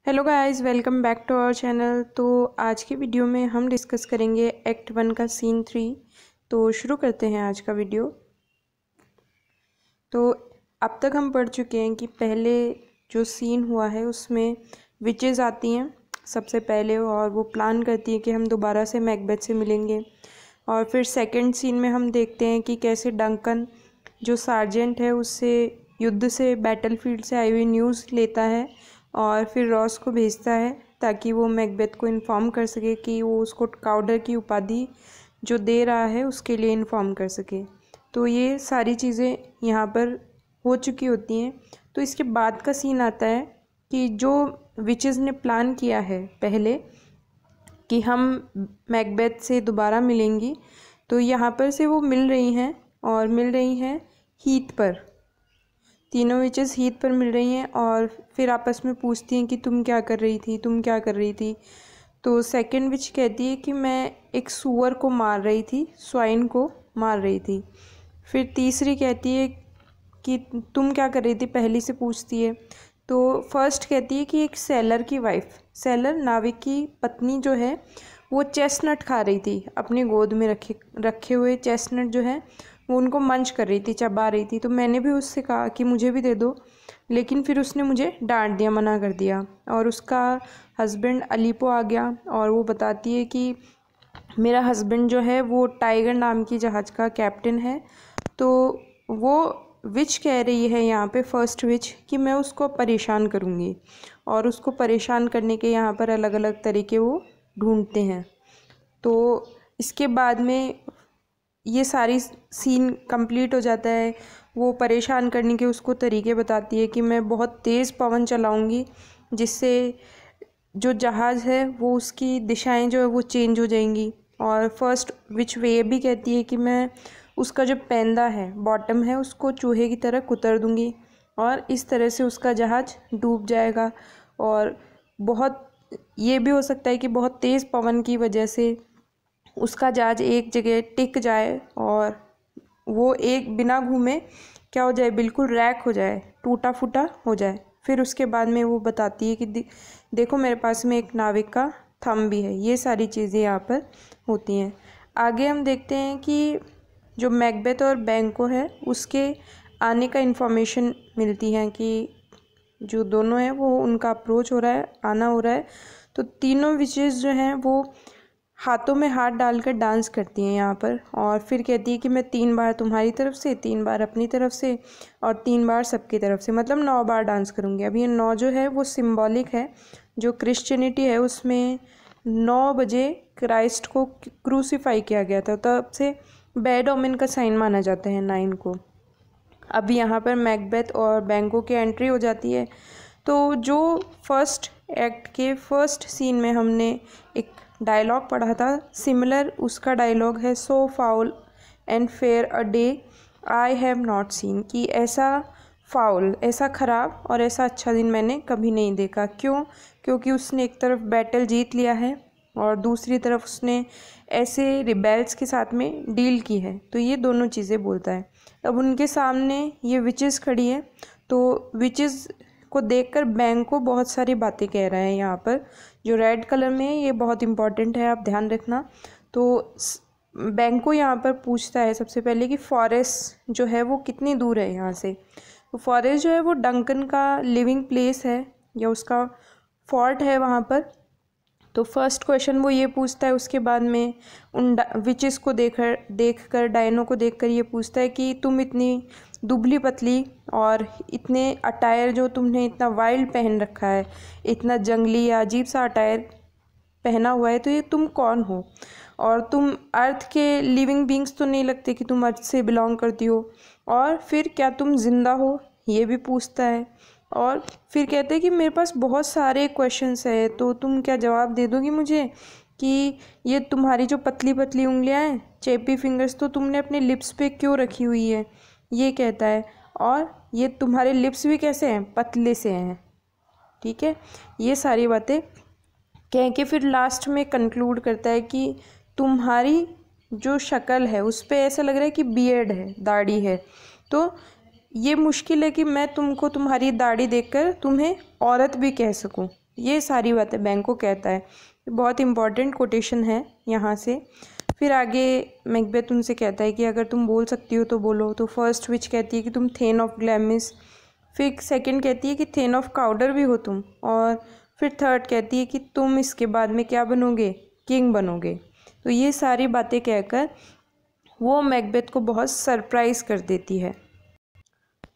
Hello guys, welcome back to our channel. तो आज की वीडियो में हम डिस्कस करेंगे एक्ट 1 का सीन 3। तो शुरू करते हैं आज का वीडियो। तो अब तक हम पढ़ चुके हैं कि पहले जो सीन हुआ है उसमें विचेस आती हैं सबसे पहले, और वो प्लान करती है कि हम दोबारा से मैकबेथ से मिलेंगे। और फिर सेकंड सीन में हम देखते हैं कि कैसे डंकन जो सार्जेंट है उससे युद्ध से, बैटलफील्ड से आई हुई न्यूज़ लेता है और फिर रॉस को भेजता है ताकि वो मैकबेथ को इन्फॉर्म कर सके कि वो उसको काउडर की उपाधि जो दे रहा है उसके लिए इन्फॉर्म कर सके। तो ये सारी चीज़ें यहाँ पर हो चुकी होती हैं। तो इसके बाद का सीन आता है कि जो विचेस ने प्लान किया है पहले कि हम मैकबेथ से दोबारा मिलेंगी, तो यहाँ पर से वो मिल रही हैं और मिल रही हैं हीथ पर। तीनों विचेस हीथ पर मिल रही हैं और फिर आपस में पूछती हैं कि तुम क्या कर रही थी, तुम क्या कर रही थी। तो सेकंड विच कहती है कि मैं एक सूअर को मार रही थी, स्वाइन को मार रही थी। फिर तीसरी कहती है कि तुम क्या कर रही थी, पहली से पूछती है। तो फर्स्ट कहती है कि एक सेलर की वाइफ, सेलर नाविक की पत्नी जो है वो चेस्टनट खा रही थी, अपने गोद में रखे हुए चेस्टनट जो है वो उनको मंच कर रही थी, चबा रही थी। तो मैंने भी उससे कहा कि मुझे भी दे दो, लेकिन फिर उसने मुझे डांट दिया, मना कर दिया। और उसका हस्बैंड अलीपो आ गया और वो बताती है कि मेरा हस्बैंड जो है वो टाइगर नाम की जहाज़ का कैप्टन है। तो वो विच कह रही है यहाँ पे, फर्स्ट विच, कि मैं उसको परेशान करूँगी, और उसको परेशान करने के यहाँ पर अलग अलग तरीके वो ढूंढते हैं। तो इसके बाद में ये सारी सीन कंप्लीट हो जाता है। वो परेशान करने के उसको तरीके बताती है कि मैं बहुत तेज़ पवन चलाऊंगी जिससे जो जहाज़ है वो उसकी दिशाएं जो है वो चेंज हो जाएंगी। और फर्स्ट विच वे ये भी कहती है कि मैं उसका जो पेंदा है, बॉटम है, उसको चूहे की तरह कुतर दूंगी और इस तरह से उसका जहाज़ डूब जाएगा। और बहुत ये भी हो सकता है कि बहुत तेज़ पवन की वजह से उसका जहाज एक जगह टिक जाए और वो एक बिना घूमे क्या हो जाए, बिल्कुल रैक हो जाए, टूटा फूटा हो जाए। फिर उसके बाद में वो बताती है कि देखो मेरे पास में एक नाविक का थंब भी है। ये सारी चीज़ें यहाँ पर होती हैं। आगे हम देखते हैं कि जो मैकबेथ और बैंको है उसके आने का इन्फॉर्मेशन मिलती है कि जो दोनों हैं वो उनका अप्रोच हो रहा है, आना हो रहा है। तो तीनों विचेस जो हैं वो हाथों में हाथ डालकर डांस करती हैं यहाँ पर, और फिर कहती है कि मैं 3 बार तुम्हारी तरफ से, 3 बार अपनी तरफ से और 3 बार सबकी तरफ से, मतलब 9 बार डांस करूँगी। अब ये 9 जो है वो सिंबॉलिक है। जो क्रिश्चियनिटी है उसमें 9 बजे क्राइस्ट को क्रूसीफाई किया गया था, तब से बैड ओमेन का साइन माना जाता है 9 को। अब यहाँ पर मैकबेथ और बैंको की एंट्री हो जाती है। तो जो फर्स्ट एक्ट के फर्स्ट सीन में हमने एक डायलॉग पढ़ा था सिमिलर, उसका डायलॉग है, so foul and fair a day I have not seen, कि ऐसा फाउल, ऐसा ख़राब और ऐसा अच्छा दिन मैंने कभी नहीं देखा। क्यों? क्योंकि उसने एक तरफ बैटल जीत लिया है और दूसरी तरफ उसने ऐसे रिबेल्स के साथ में डील की है। तो ये दोनों चीज़ें बोलता है। अब उनके सामने ये विचेस खड़ी है, तो विचेस को देखकर बैंको बहुत सारी बातें कह रहा है। यहाँ पर जो रेड कलर में है ये बहुत इंपॉर्टेंट है, आप ध्यान रखना। तो बैंको यहाँ पर पूछता है सबसे पहले कि फॉरेस्ट जो है वो कितनी दूर है यहाँ से। तो फॉरेस्ट जो है वो डंकन का लिविंग प्लेस है या उसका फोर्ट है वहाँ पर। तो फर्स्ट क्वेश्चन वो ये पूछता है। उसके बाद में उन विचेस को देखकर डायनो को देखकर ये पूछता है कि तुम इतनी दुबली पतली और इतने अटायर जो तुमने इतना वाइल्ड पहन रखा है, इतना जंगली या अजीब सा अटायर पहना हुआ है, तो ये तुम कौन हो? और तुम अर्थ के लिविंग बींग्स तो नहीं लगते कि तुम अर्थ से बिलोंग करती हो। और फिर क्या तुम जिंदा हो, ये भी पूछता है। और फिर कहते हैं कि मेरे पास बहुत सारे क्वेश्चंस है, तो तुम क्या जवाब दे दोगी मुझे कि ये तुम्हारी जो पतली पतली उंगलियां हैं, चेपी फिंगर्स, तो तुमने अपने लिप्स पे क्यों रखी हुई है, ये कहता है। और ये तुम्हारे लिप्स भी कैसे हैं, पतले से हैं। ठीक है, ये सारी बातें कह के फिर लास्ट में कंक्लूड करता है कि तुम्हारी जो शक्ल है उस पर ऐसा लग रहा है कि बियर्ड है, दाढ़ी है, तो ये मुश्किल है कि मैं तुमको तुम्हारी दाढ़ी देखकर तुम्हें औरत भी कह सकूं। ये सारी बातें बैंको कहता है। बहुत इंपॉर्टेंट कोटेशन है यहाँ से। फिर आगे मैकबेथ उनसे कहता है कि अगर तुम बोल सकती हो तो बोलो। तो फर्स्ट विच कहती है कि तुम थेन ऑफ ग्लैमिस, फिर सेकंड कहती है कि थेन ऑफ काउडर भी हो तुम, और फिर थर्ड कहती है कि तुम इसके बाद में क्या बनोगे, किंग बनोगे। तो ये सारी बातें कहकर वो मैकबेथ को बहुत सरप्राइज़ कर देती है।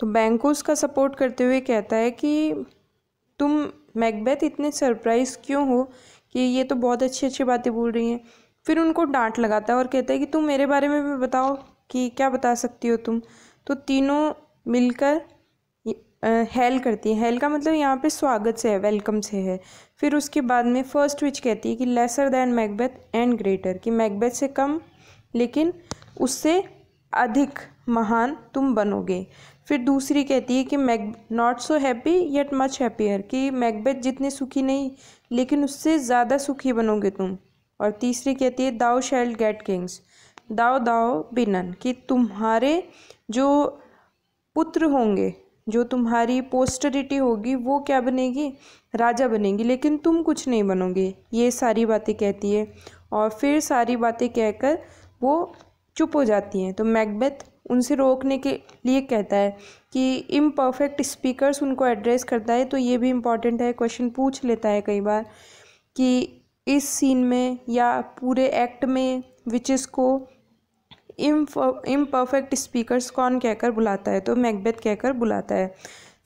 तो बैंको उसका सपोर्ट करते हुए कहता है कि तुम मैकबेथ इतने सरप्राइज़ क्यों हो कि ये तो बहुत अच्छी अच्छी बातें बोल रही हैं। फिर उनको डांट लगाता है और कहता है कि तुम मेरे बारे में भी बताओ कि क्या बता सकती हो तुम। तो तीनों मिलकर हेल करती है। हेल का मतलब यहाँ पे स्वागत से है, वेलकम से है। फिर उसके बाद में फर्स्ट विच कहती है कि lesser than Macbeth and greater, कि मैकबेथ से कम लेकिन उससे अधिक महान तुम बनोगे। फिर दूसरी कहती है कि not so happy yet much happier, कि मैकबेथ जितने सुखी नहीं लेकिन उससे ज़्यादा सुखी बनोगे तुम। और तीसरी कहती है दाउ शैल गेट किंग्स, दाउ दाउ बिनन, कि तुम्हारे जो पुत्र होंगे, जो तुम्हारी पोस्टरिटी होगी वो क्या बनेगी, राजा बनेगी, लेकिन तुम कुछ नहीं बनोगे। ये सारी बातें कहती है और फिर सारी बातें कहकर वो चुप हो जाती हैं। तो मैकबेथ उनसे रोकने के लिए कहता है कि इम्परफेक्ट स्पीकर्स उनको एड्रेस करता है। तो ये भी इम्पॉर्टेंट है, क्वेश्चन पूछ लेता है कई बार कि इस सीन में या पूरे एक्ट में विचेस को इम्परफेक्ट स्पीकर्स कौन कहकर बुलाता है, तो मैकबेथ कहकर बुलाता है।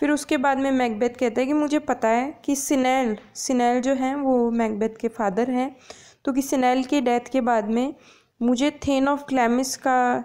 फिर उसके बाद में मैकबेथ कहता है कि मुझे पता है कि सिनेल जो हैं वो मैकबेथ के फादर हैं, तो कि सिनेल की डेथ के बाद में मुझे थेन ऑफ ग्लैमिस का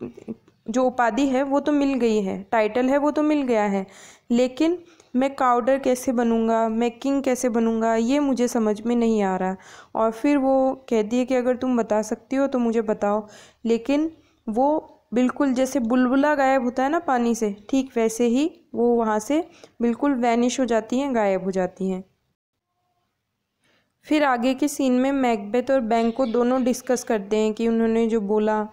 जो उपाधि है वो तो मिल गई है, टाइटल है वो तो मिल गया है, लेकिन मैं काउडर कैसे बनूंगा, मैं किंग कैसे बनूंगा, ये मुझे समझ में नहीं आ रहा। और फिर वो कहती है कि अगर तुम बता सकती हो तो मुझे बताओ। लेकिन वो बिल्कुल जैसे बुलबुला गायब होता है ना पानी से, ठीक वैसे ही वो वहाँ से बिल्कुल वैनिश हो जाती हैं, गायब हो जाती हैं। फिर आगे के सीन में मैकबेथ और बैंको दोनों डिस्कस करते हैं कि उन्होंने जो बोला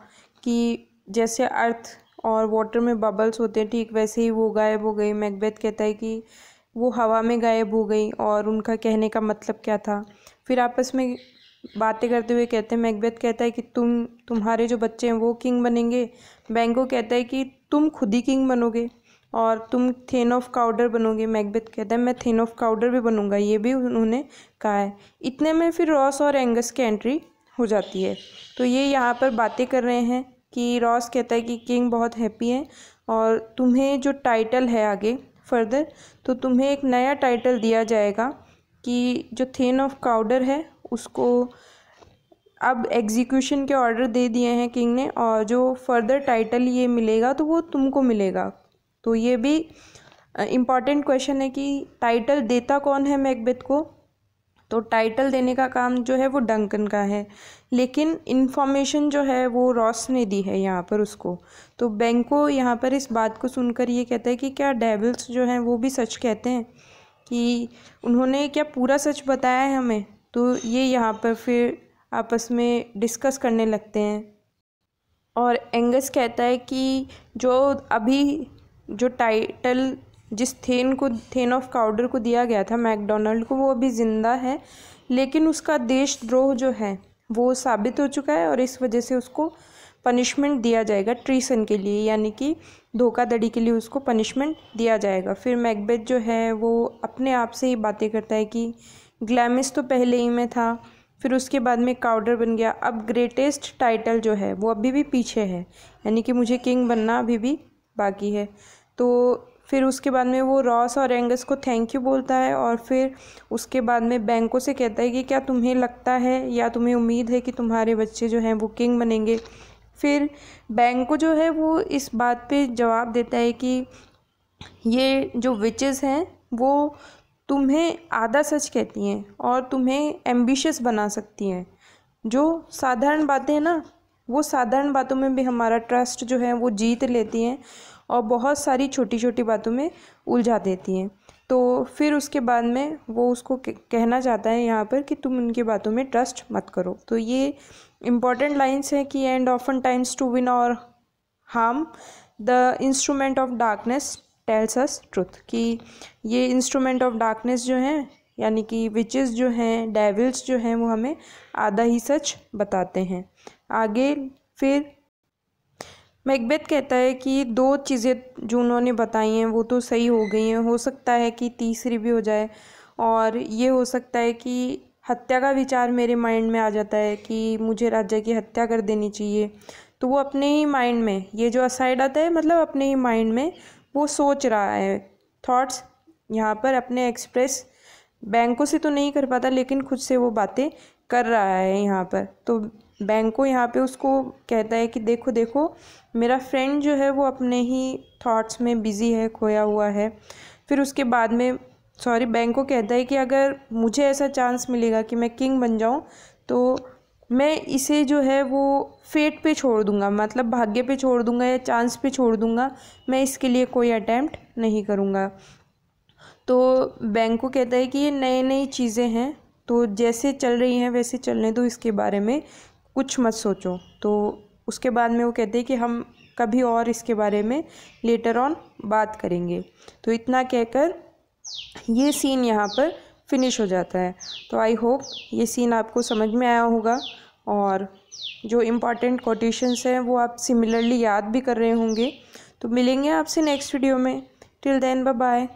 कि जैसे अर्थ और वाटर में बबल्स होते हैं ठीक वैसे ही वो गायब हो गई। मैकबेथ कहता है कि वो हवा में गायब हो गई और उनका कहने का मतलब क्या था। फिर आपस में बातें करते हुए कहते हैं, मैकबेथ कहता है कि तुम्हारे जो बच्चे हैं वो किंग बनेंगे। बैंको कहता है कि तुम खुद ही किंग बनोगे और तुम थेन ऑफ काउडर बनोगे। मैकबेथ कहता है मैं थेन ऑफ काउडर भी बनूंगा, ये भी उन्होंने कहा है। इतने में फिर रॉस और एंगस की एंट्री हो जाती है। तो ये यहाँ पर बातें कर रहे हैं कि रॉस कहता है कि किंग बहुत हैप्पी है और तुम्हें जो टाइटल है आगे फर्दर, तो तुम्हें एक नया टाइटल दिया जाएगा कि जो थेन ऑफ काउडर है उसको अब एग्जीक्यूशन के ऑर्डर दे दिए हैं किंग ने, और जो फर्दर टाइटल ये मिलेगा तो वो तुमको मिलेगा। तो ये भी इम्पॉर्टेंट क्वेश्चन है कि टाइटल देता कौन है मैकबेथ को। तो टाइटल देने का काम जो है वो डंकन का है, लेकिन इन्फॉर्मेशन जो है वो रॉस ने दी है यहाँ पर उसको। तो बैंको यहाँ पर इस बात को सुनकर ये कहता है कि क्या डेविल्स जो हैं वो भी सच कहते हैं, कि उन्होंने क्या पूरा सच बताया है हमें। तो ये यहाँ पर फिर आपस में डिस्कस करने लगते हैं और एंगस कहता है कि जो अभी जो टाइटल जिस थेन ऑफ काउडर को दिया गया था मैकडोनाल्ड को, वो अभी ज़िंदा है, लेकिन उसका देशद्रोह जो है वो साबित हो चुका है और इस वजह से उसको पनिशमेंट दिया जाएगा ट्रीसन के लिए, यानी कि धोखाधड़ी के लिए उसको पनिशमेंट दिया जाएगा। फिर मैकबेथ जो है वो अपने आप से ही बातें करता है कि ग्लैमिस तो पहले ही में था, फिर उसके बाद में काउडर बन गया, अब ग्रेटेस्ट टाइटल जो है वो अभी भी पीछे है, यानी कि मुझे किंग बनना अभी भी बाकी है। तो फिर उसके बाद में वो रॉस और एंगस को थैंक यू बोलता है और फिर उसके बाद में बैंको से कहता है कि क्या तुम्हें लगता है या तुम्हें उम्मीद है कि तुम्हारे बच्चे जो हैं वो किंग बनेंगे। फिर बैंको जो है वो इस बात पे जवाब देता है कि ये जो विचेस हैं वो तुम्हें आधा सच कहती हैं और तुम्हें एम्बिशियस बना सकती हैं। जो साधारण बातें हैं ना, वो साधारण बातों में भी हमारा ट्रस्ट जो है वो जीत लेती हैं और बहुत सारी छोटी छोटी बातों में उलझा देती हैं। तो फिर उसके बाद में वो उसको कहना चाहता है यहाँ पर कि तुम उनकी बातों में ट्रस्ट मत करो। तो ये इम्पॉर्टेंट लाइन्स हैं कि and often times to win our harm the instrument of darkness tells us truth, कि ये इंस्ट्रूमेंट ऑफ डार्कनेस जो हैं यानी कि विचेस जो हैं, डेविल्स जो हैं, वो हमें आधा ही सच बताते हैं। आगे फिर मैकबेथ कहता है कि 2 चीज़ें जो उन्होंने बताई हैं वो तो सही हो गई हैं, हो सकता है कि तीसरी भी हो जाए, और ये हो सकता है कि हत्या का विचार मेरे माइंड में आ जाता है कि मुझे राजा की हत्या कर देनी चाहिए। तो वो अपने ही माइंड में, ये जो असाइड आता है मतलब अपने ही माइंड में वो सोच रहा है, थॉट्स यहाँ पर अपने एक्सप्रेस बैंकों से तो नहीं कर पाता, लेकिन खुद से वो बातें कर रहा है यहाँ पर। तो बैंको यहाँ पे उसको कहता है कि देखो देखो, मेरा फ्रेंड जो है वो अपने ही थॉट्स में बिज़ी है, खोया हुआ है। फिर उसके बाद में बैंको कहता है कि अगर मुझे ऐसा चांस मिलेगा कि मैं किंग बन जाऊँ, तो मैं इसे जो है वो फेट पे छोड़ दूंगा, मतलब भाग्य पे छोड़ दूंगा या चांस पे छोड़ दूंगा, मैं इसके लिए कोई अटेम्प्ट नहीं करूँगा। तो बैंको कहता है कि ये नई नई चीज़ें हैं, तो जैसे चल रही हैं वैसे चलने दो, इसके बारे में कुछ मत सोचो। तो उसके बाद में वो कहते हैं कि हम कभी और इसके बारे में लेटर ऑन बात करेंगे। तो इतना कहकर ये सीन यहाँ पर फिनिश हो जाता है। तो आई होप ये सीन आपको समझ में आया होगा, और जो इम्पॉर्टेंट कोटेशंस हैं वो आप सिमिलरली याद भी कर रहे होंगे। तो मिलेंगे आपसे नेक्स्ट वीडियो में। Till then bye bye.